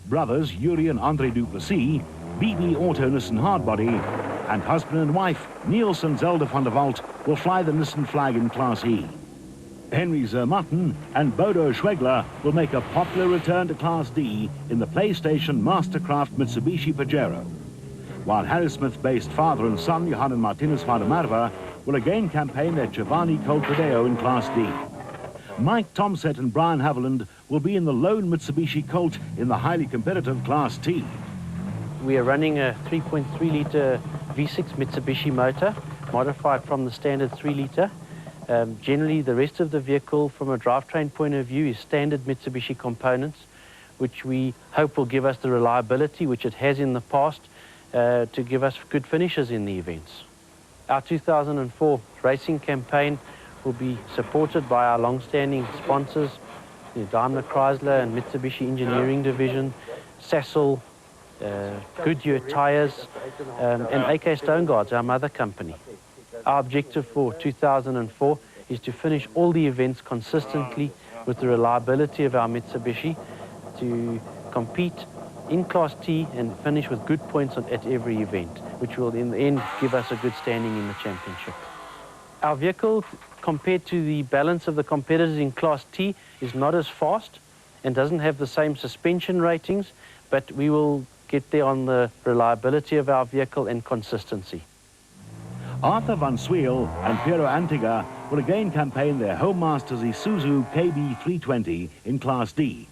Brothers Yuri and Andre Duplessis, BB Auto Nissan Hardbody, and husband and wife Niels and Zelda van der Walt will fly the Nissan flag in Class E. Henry Zermatten and Bodo Schwegler will make a popular return to Class D in the PlayStation Mastercraft Mitsubishi Pajero, while Harrismith-based father and son Johan and Martinez van der Marwe will again campaign their Giovanni Coltradeo in Class D. Mike Tomset and Brian Haviland will be in the lone Mitsubishi Colt in the highly competitive Class T. We are running a 3.3-litre V6 Mitsubishi motor, modified from the standard 3-litre. Generally, the rest of the vehicle, from a drivetrain point of view, is standard Mitsubishi components, which we hope will give us the reliability which it has in the past to give us good finishes in the events. Our 2004 racing campaign will be supported by our long-standing sponsors, the Daimler Chrysler and Mitsubishi Engineering Division, Sasol, Goodyear Tyres, and AK Stoneguards, our mother company. Our objective for 2004 is to finish all the events consistently with the reliability of our Mitsubishi, to compete in Class T and finish with good points at every event, which will in the end give us a good standing in the championship. Our vehicle, compared to the balance of the competitors in Class T, is not as fast and doesn't have the same suspension ratings, but we will get there on the reliability of our vehicle and consistency. Arthur Van Swiel and Piero Antiga will again campaign their home masters Isuzu KB320 in Class D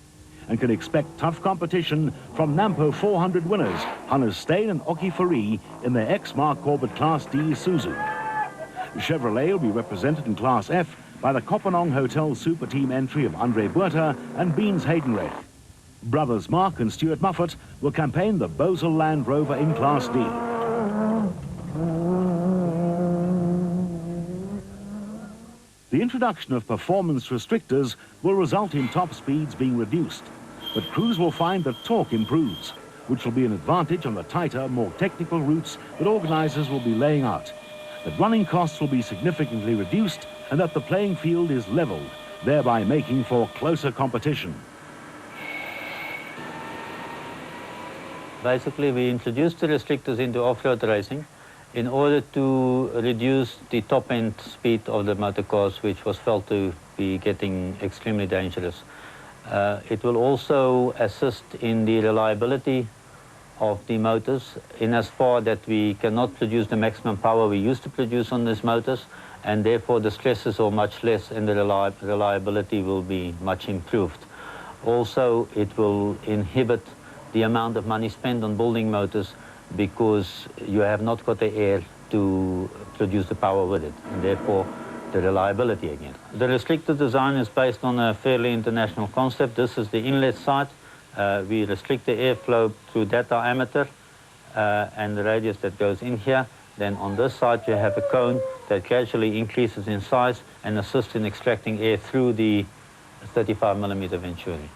and can expect tough competition from Nampo 400 winners Hannes Steyn and Oki Fari in their ex-Mark Corbett Class D Isuzu. Chevrolet will be represented in Class F by the Kopenhagen Hotel Super Team entry of Andre Buerta and Beans Haydenrecht. Brothers Mark and Stuart Muffet will campaign the Bosel Land Rover in Class D. The introduction of performance restrictors will result in top speeds being reduced, but crews will find that torque improves, which will be an advantage on the tighter, more technical routes that organisers will be laying out, that running costs will be significantly reduced, and that the playing field is levelled, thereby making for closer competition. Basically, we introduced the restrictors into off-road racing in order to reduce the top-end speed of the motorcars, which was felt to be getting extremely dangerous. It will also assist in the reliability of the motors, in as far that we cannot produce the maximum power we used to produce on these motors, and therefore the stresses are much less and the reliability will be much improved. Also, it will inhibit the amount of money spent on building motors, because you have not got the air to produce the power with it, and therefore the reliability again. The restrictor design is based on a fairly international concept. This is the inlet side. We restrict the airflow through that diameter and the radius that goes in here. Then on this side you have a cone that gradually increases in size and assists in extracting air through the 35mm Venturi.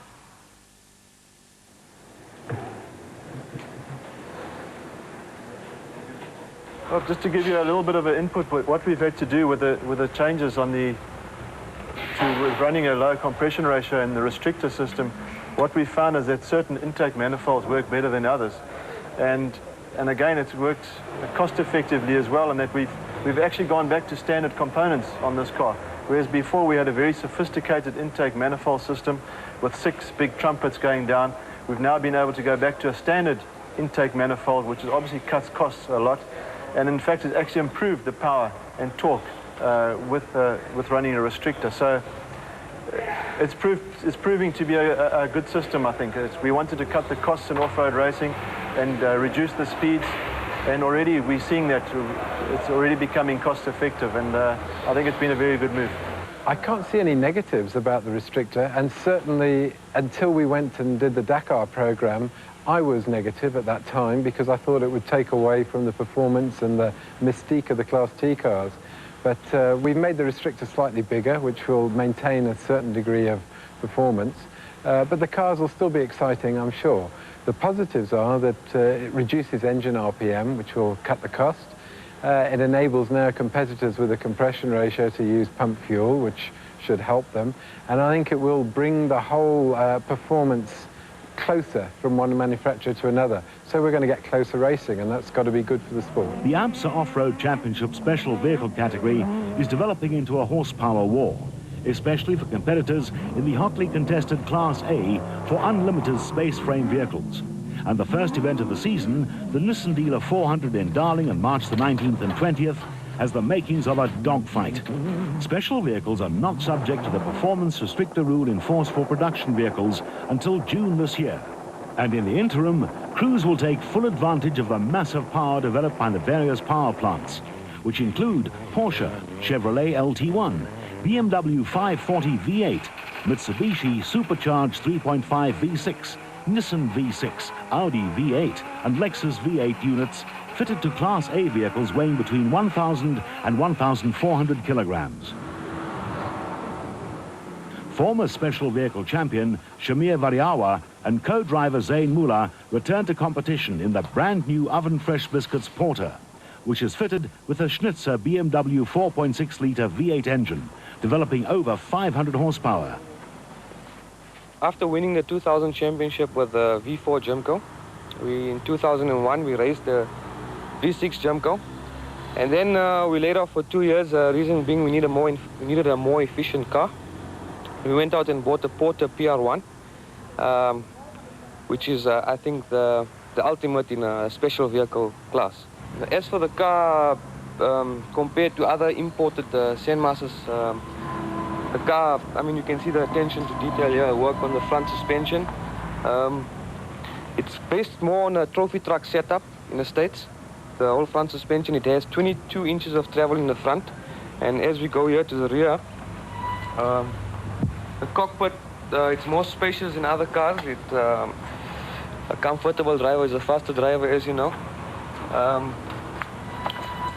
Well, just to give you a little bit of an input with what we've had to do with the changes on with running a low compression ratio in the restrictor system, what we found is that certain intake manifolds work better than others, and again it's worked cost effectively as well, in that we've actually gone back to standard components on this car, whereas before we had a very sophisticated intake manifold system with 6 big trumpets going down. We've now been able to go back to a standard intake manifold, which obviously cuts costs a lot. And in fact, it actually improved the power and torque with running a restrictor. So it's proving to be a good system, I think. We wanted to cut the costs in off-road racing and reduce the speeds, and already we're seeing that it's already becoming cost-effective, and I think it's been a very good move. I can't see any negatives about the restrictor, and certainly until we went and did the Dakar program, I was negative at that time because I thought it would take away from the performance and the mystique of the Class T cars. But we've made the restrictor slightly bigger, which will maintain a certain degree of performance. But the cars will still be exciting, I'm sure. The positives are that it reduces engine RPM, which will cut the cost. It enables now competitors with a compression ratio to use pump fuel, which should help them. And I think it will bring the whole performance closer from one manufacturer to another. So we're going to get closer racing, and that's got to be good for the sport. The ABSA Off-Road Championship Special Vehicle category is developing into a horsepower war, especially for competitors in the hotly contested Class A for unlimited space frame vehicles. And the first event of the season, the Nissan Dealer 400 in Darling on March the 19th and 20th, has the makings of a dogfight. Special vehicles are not subject to the performance restrictor rule in force for production vehicles until June this year. And in the interim, crews will take full advantage of the massive power developed by the various power plants, which include Porsche, Chevrolet LT1, BMW 540 V8, Mitsubishi supercharged 3.5 V6, Nissan V6, Audi V8 and Lexus V8 units fitted to Class A vehicles weighing between 1,000 and 1,400 kilograms. Former special vehicle champion Shamir Variawa and co-driver Zayn Mullah returned to competition in the brand new Oven Fresh Biscuits Porter, which is fitted with a Schnitzer BMW 4.6-litre V8 engine, developing over 500 horsepower. After winning the 2000 championship with the V4 Jimco, in 2001 we raced the V6 Jimco, and then we laid off for 2 years. Reason being we needed a more efficient car. We went out and bought the Porter PR1, which is I think the ultimate in a special vehicle class. As for the car, compared to other imported Sandmasters, the car, I mean, you can see the attention to detail here, work on the front suspension. It's based more on a trophy truck setup in the States. The whole front suspension, it has 22 inches of travel in the front. And as we go here to the rear, the cockpit, it's more spacious than other cars. It's a comfortable driver, is a faster driver, as you know.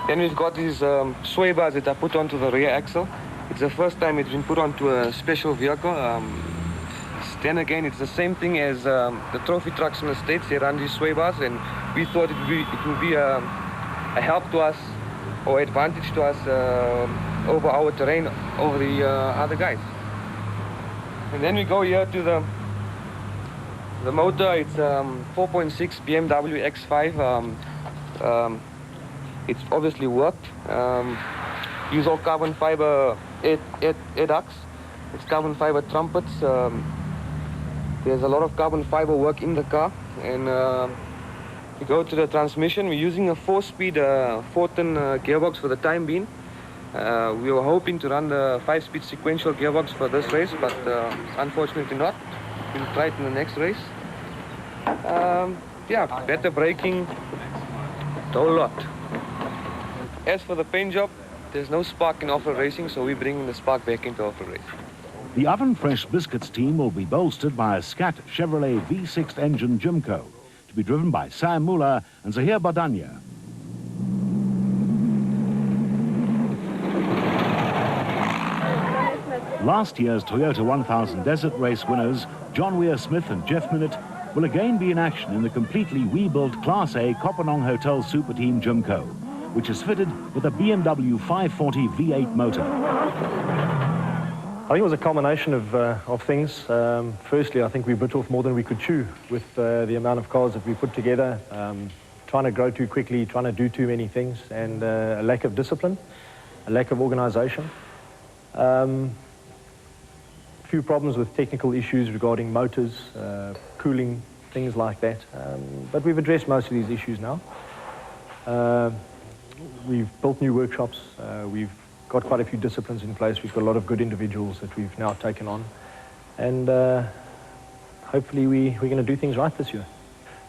Then we've got these sway bars that are put onto the rear axle. It's the first time it's been put onto a special vehicle. Then again, it's the same thing as the trophy trucks in the States. They run these sway bars, and we thought it would be a help to us or advantage to us over our terrain, over the other guys. And then we go here to the motor. It's 4.6 BMW X5. It's obviously worked. Use all carbon fiber air ducts. It's carbon fiber trumpets. There's a lot of carbon fiber work in the car. And we go to the transmission. We're using a 4-speed Fortin gearbox for the time being. We were hoping to run the 5-speed sequential gearbox for this race, but unfortunately not. We'll try it in the next race. Yeah, better braking, a whole lot. As for the paint job, there's no spark in off-road racing, so we're bringing the spark back into off-road racing. The Oven Fresh Biscuits team will be bolstered by a Scat Chevrolet V6 engine Jimco, to be driven by Sam Mullah and Zahir Badania. Last year's Toyota 1000 Desert Race winners, John Weir Smith and Jeff Minute, will again be in action in the completely rebuilt Class A Kopanong Hotel Super Team Jimco, which is fitted with a BMW 540 V8 motor. I think it was a combination of things. Firstly, I think we bit off more than we could chew with the amount of cars that we put together, trying to grow too quickly, trying to do too many things, and a lack of discipline, a lack of organization. Few problems with technical issues regarding motors, cooling, things like that. But we've addressed most of these issues now. We've built new workshops. We've got quite a few disciplines in place. We've got a lot of good individuals that we've now taken on. And hopefully we're going to do things right this year.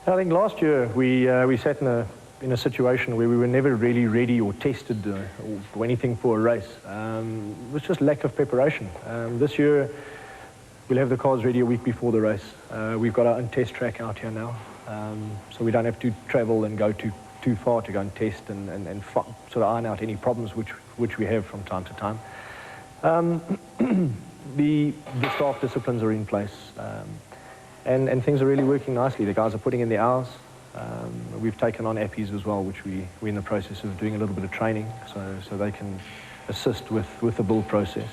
I think last year we sat in a situation where we were never really ready or tested or anything for a race. It was just lack of preparation. This year we'll have the cars ready a week before the race. We've got our own test track out here now, so we don't have to travel and go too far to go and test and sort of iron out any problems which we have from time to time. The staff disciplines are in place, and things are really working nicely. The guys are putting in the hours. We've taken on appies as well, which we're in the process of doing a little bit of training, so they can assist with the build process.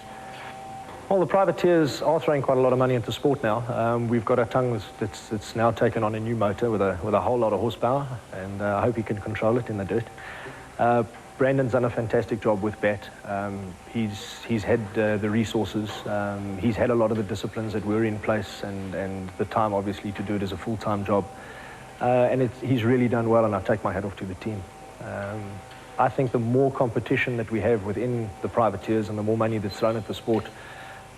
Well, the privateers are throwing quite a lot of money into sport now. We've got a tongue that's now taken on a new motor with a whole lot of horsepower, and I hope he can control it in the dirt. Brandon's done a fantastic job with BAT. He's had the resources. He's had a lot of the disciplines that were in place, and the time, obviously, to do it as a full-time job. And he's really done well, and I take my hat off to the team. I think the more competition that we have within the privateers and the more money that's thrown at the sport,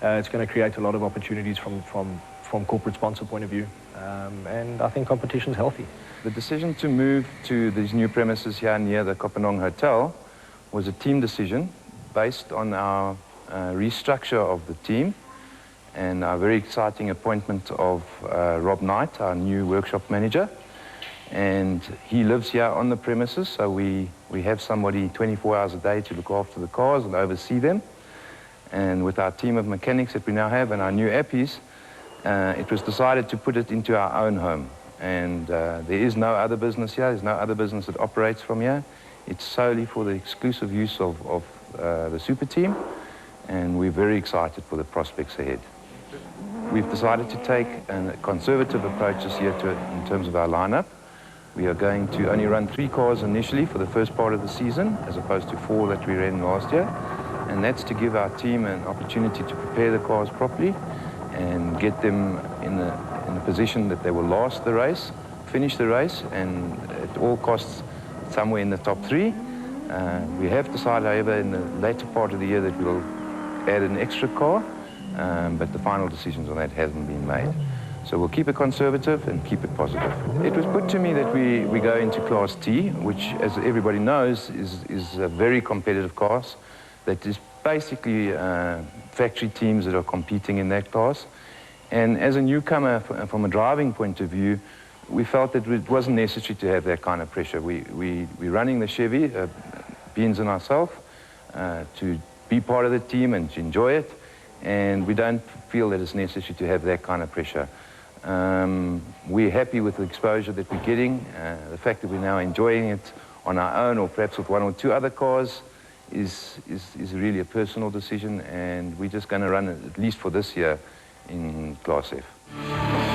it's going to create a lot of opportunities from corporate sponsor point of view. And I think competition's healthy. The decision to move to these new premises here near the Kopanong Hotel was a team decision based on our restructure of the team and our very exciting appointment of Rob Knight, our new workshop manager. And he lives here on the premises, so we have somebody 24 hours a day to look after the cars and oversee them. And with our team of mechanics that we now have and our new appies, it was decided to put it into our own home. And there is no other business here, there's no other business that operates from here. It's solely for the exclusive use of the super team, and we're very excited for the prospects ahead. We've decided to take a conservative approach this year to it in terms of our lineup. We are going to only run 3 cars initially for the first part of the season, as opposed to 4 that we ran last year. And that's to give our team an opportunity to prepare the cars properly and get them in a position that they will last the race, finish the race, and at all costs somewhere in the top 3. We have decided, however, in the later part of the year that we'll add an extra car, but the final decisions on that hasn't been made. So we'll keep it conservative and keep it positive. It was put to me that we go into Class T, which, as everybody knows, is a very competitive class that is basically factory teams that are competing in that class. And as a newcomer, from a driving point of view, we felt that it wasn't necessary to have that kind of pressure. We're running the Chevy, Beans and ourselves, to be part of the team and to enjoy it. And we don't feel that it's necessary to have that kind of pressure. We're happy with the exposure that we're getting. The fact that we're now enjoying it on our own or perhaps with 1 or 2 other cars is really a personal decision, and we're just going to run it, at least for this year, in Class F.